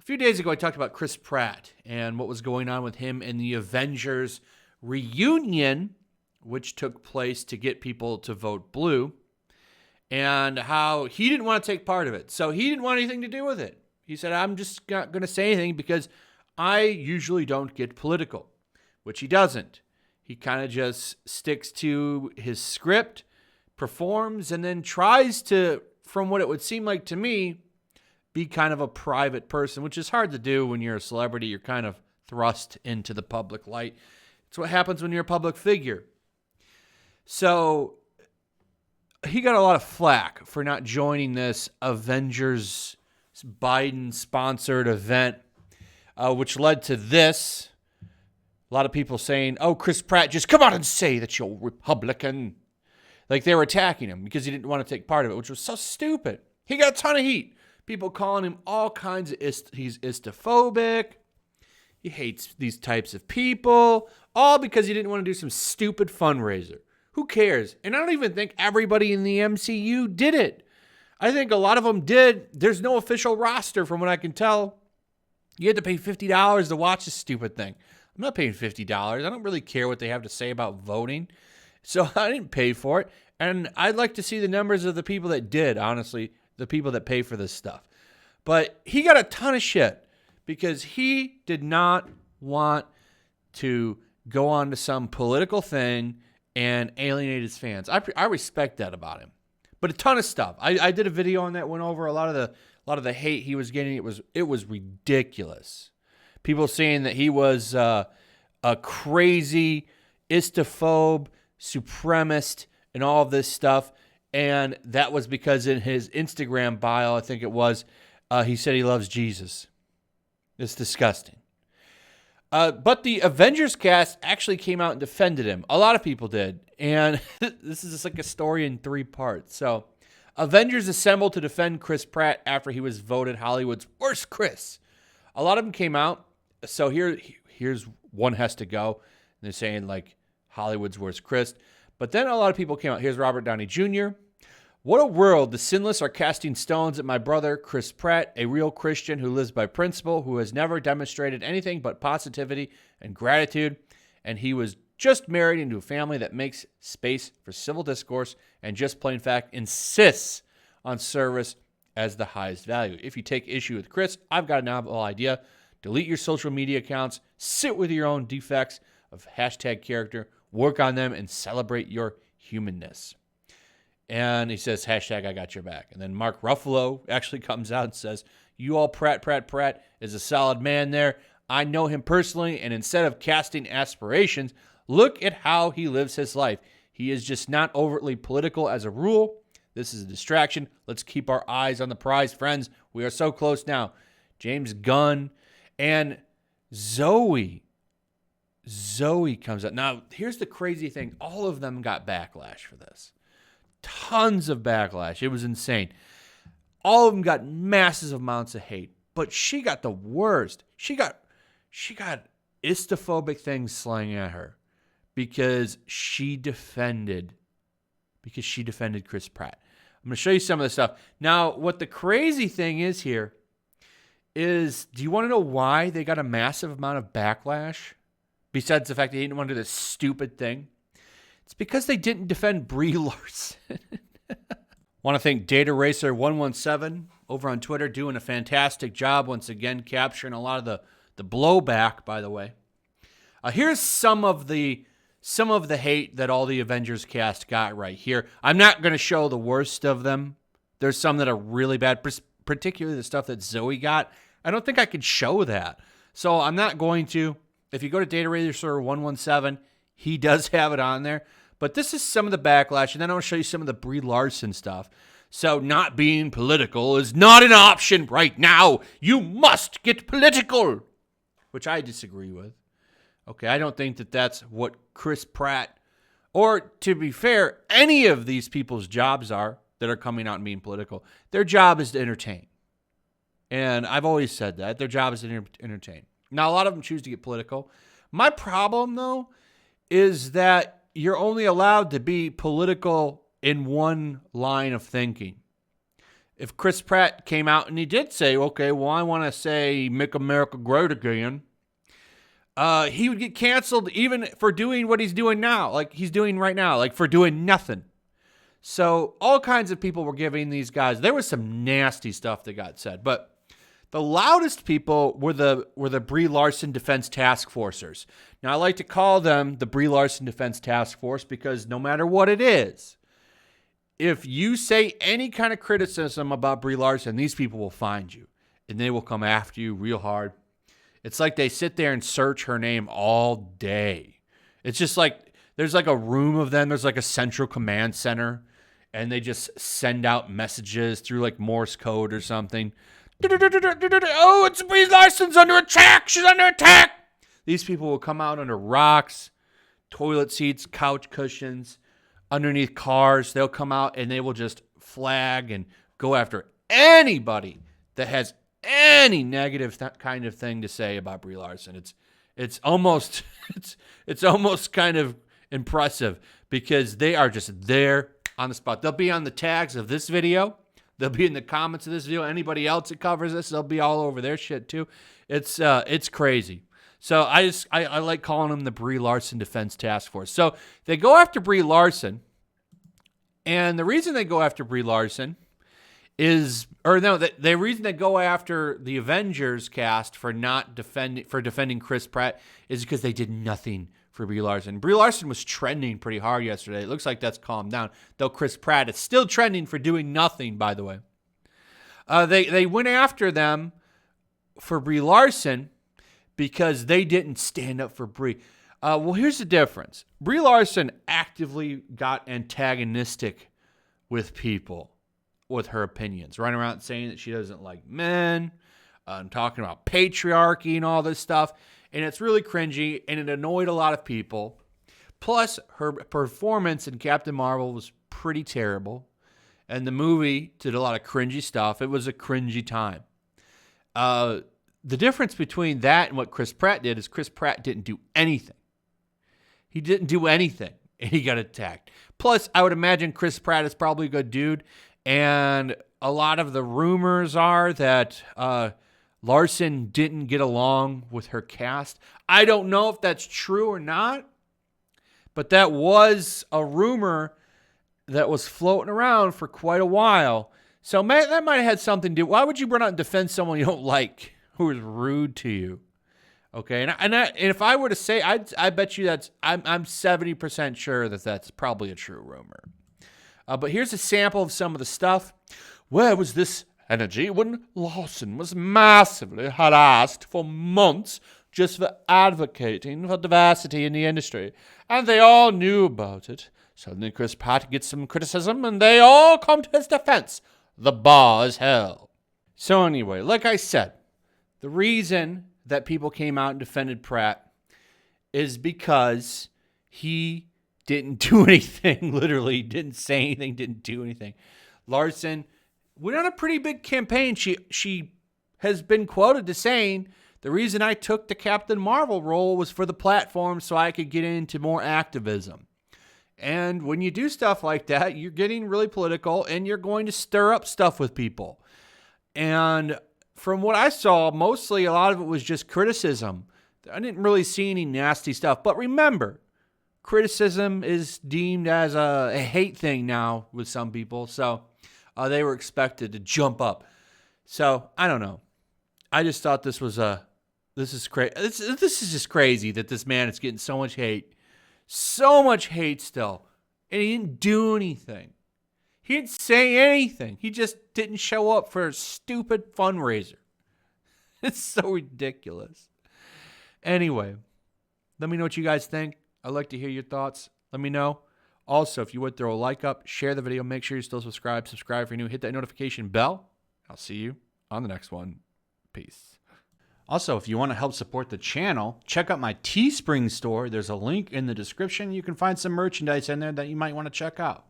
few days ago, I talked about Chris Pratt and what was going on with him in the Avengers reunion, which took place to get people to vote blue, and how he didn't want to take part of it. So he didn't want anything to do with it. He said, I'm just not going to say anything because I usually don't get political, which he doesn't. He kind of just sticks to his script, performs, and then tries to, from what it would seem like to me, be kind of a private person, which is hard to do when you're a celebrity. You're kind of thrust into the public light. It's what happens when you're a public figure. So he got a lot of flack for not joining this Avengers Biden-sponsored event, which led to this. A lot of people saying, oh, Chris Pratt, just come out and say that you're Republican. Like they were attacking him because he didn't want to take part of it, which was so stupid. He got a ton of heat. People calling him all kinds of, he's istophobic. He hates these types of people, all because he didn't want to do some stupid fundraiser. Who cares? And I don't even think everybody in the MCU did it. I think a lot of them did. There's no official roster from what I can tell. You had to pay $50 to watch this stupid thing. I'm not paying $50. I don't really care what they have to say about voting. So I didn't pay for it. And I'd like to see the numbers of the people that did, honestly. The people that pay for this stuff. But he got a ton of shit because he did not want to go on to some political thing and alienate his fans. I respect that about him. But a ton of stuff. I did a video on that, went over a lot of the hate he was getting. It was ridiculous. People saying that he was a crazy istophobe, supremacist, and all of this stuff. And that was because in his Instagram bio, I think it was, he said he loves Jesus. It's disgusting. But the Avengers cast actually came out and defended him. A lot of people did. And this is just like a story in 3 parts. So Avengers assembled to defend Chris Pratt after he was voted Hollywood's worst Chris. A lot of them came out. So here's one has to go. And they're saying like Hollywood's worst Chris. But then a lot of people came out. Here's Robert Downey Jr. What a world. The sinless are casting stones at my brother, Chris Pratt, a real Christian who lives by principle, who has never demonstrated anything but positivity and gratitude. And he was just married into a family that makes space for civil discourse and just plain fact insists on service as the highest value. If you take issue with Chris, I've got a novel idea. Delete your social media accounts, sit with your own defects of hashtag character, work on them, and celebrate your humanness. And he says, hashtag I got your back. And then Mark Ruffalo actually comes out and says, you all Pratt is a solid man there. I know him personally, and instead of casting aspirations, look at how he lives his life. He is just not overtly political as a rule. This is a distraction. Let's keep our eyes on the prize, friends. We are so close now. James Gunn and Zoe comes out. Now, here's the crazy thing. All of them got backlash for this. Tons of backlash. It was insane. All of them got massive amounts of hate. But she got the worst. She got istophobic things slang at her because she defended Chris Pratt. I'm going to show you some of the stuff. Now, what the crazy thing is here is, do you want to know why they got a massive amount of backlash? Besides the fact they didn't want to do this stupid thing. It's because they didn't defend Brie Larson. Want to thank Data Racer 117 over on Twitter, doing a fantastic job once again, capturing a lot of the blowback, by the way. Here's some of the hate that all the Avengers cast got right here. I'm not going to show the worst of them. There's some that are really bad, particularly the stuff that Zoe got. I don't think I can show that. So I'm not going to. If you go to Data Racer 117, he does have it on there. But this is some of the backlash, and then I want to show you some of the Brie Larson stuff. So not being political is not an option right now. You must get political, which I disagree with. Okay, I don't think that that's what Chris Pratt, or to be fair, any of these people's jobs are that are coming out and being political. Their job is to entertain. And I've always said that. Their job is to entertain. Now, a lot of them choose to get political. My problem, though, is that you're only allowed to be political in one line of thinking. if Chris Pratt came out and he did say, okay, well, I want to say make America great again, he would get canceled even for doing what he's doing now, like he's doing right now, like for doing nothing. So all kinds of people were giving these guys, there was some nasty stuff that got said, but the loudest people were the Brie Larson Defense Task Forcers. Now, I like to call them the Brie Larson Defense Task Force because no matter what it is, if you say any kind of criticism about Brie Larson, these people will find you, and they will come after you real hard. It's like they sit there and search her name all day. It's just like there's like a room of them. There's like a central command center, and they just send out messages through like Morse code or something. Oh, it's Brie Larson's under attack. She's under attack. These people will come out under rocks, toilet seats, couch cushions, underneath cars. They'll come out and they will just flag and go after anybody that has any negative kind of thing to say about Brie Larson. It's almost kind of impressive because they are just there on the spot. They'll be on the tags of this video. They'll be in the comments of this video. Anybody else that covers this, they'll be all over their shit too. It's crazy. So I like calling them the Brie Larson Defense Task Force. So they go after Brie Larson, and the reason they go after Brie Larson the reason they go after the Avengers cast for defending Chris Pratt is because they did nothing for Brie Larson. Brie Larson was trending pretty hard yesterday. It looks like that's calmed down, though Chris Pratt is still trending for doing nothing, by the way. They went after them for Brie Larson because they didn't stand up for Brie. Well, here's the difference. Brie Larson actively got antagonistic with people with her opinions, running around saying that she doesn't like men, talking about patriarchy and all this stuff. And it's really cringy, and it annoyed a lot of people. Plus, her performance in Captain Marvel was pretty terrible. And the movie did a lot of cringy stuff. It was a cringy time. The difference between that and what Chris Pratt did is Chris Pratt didn't do anything. He didn't do anything, and he got attacked. Plus, I would imagine Chris Pratt is probably a good dude. And a lot of the rumors are that Larson didn't get along with her cast. I don't know if that's true or not, but that was a rumor that was floating around for quite a while. So that might have had something to do. Why would you run out and defend someone you don't like who is rude to you? Okay, and if I were to say, I bet you I'm 70% sure that that's probably a true rumor. But here's a sample of some of the stuff. Where was this energy when Larson was massively harassed for months just for advocating for diversity in the industry? And they all knew about it. Suddenly Chris Pratt gets some criticism and they all come to his defense. The bar is hell. So anyway, like I said, the reason that people came out and defended Pratt is because he didn't do anything, literally. Didn't say anything, didn't do anything. Larson went on a pretty big campaign. She has been quoted as saying, the reason I took the Captain Marvel role was for the platform so I could get into more activism. And when you do stuff like that, you're getting really political and you're going to stir up stuff with people. And from what I saw, mostly a lot of it was just criticism. I didn't really see any nasty stuff. But remember, criticism is deemed as a hate thing now with some people. So they were expected to jump up. So I don't know. I just thought this is crazy. This is just crazy that this man is getting so much hate. So much hate still. And he didn't do anything. He didn't say anything. He just didn't show up for a stupid fundraiser. It's so ridiculous. Anyway, let me know what you guys think. I'd like to hear your thoughts. Let me know. Also, if you would throw a like up, share the video, make sure you're still subscribed. Subscribe if you're new. Hit that notification bell. I'll see you on the next one. Peace. Also, if you want to help support the channel, check out my Teespring store. There's a link in the description. You can find some merchandise in there that you might want to check out.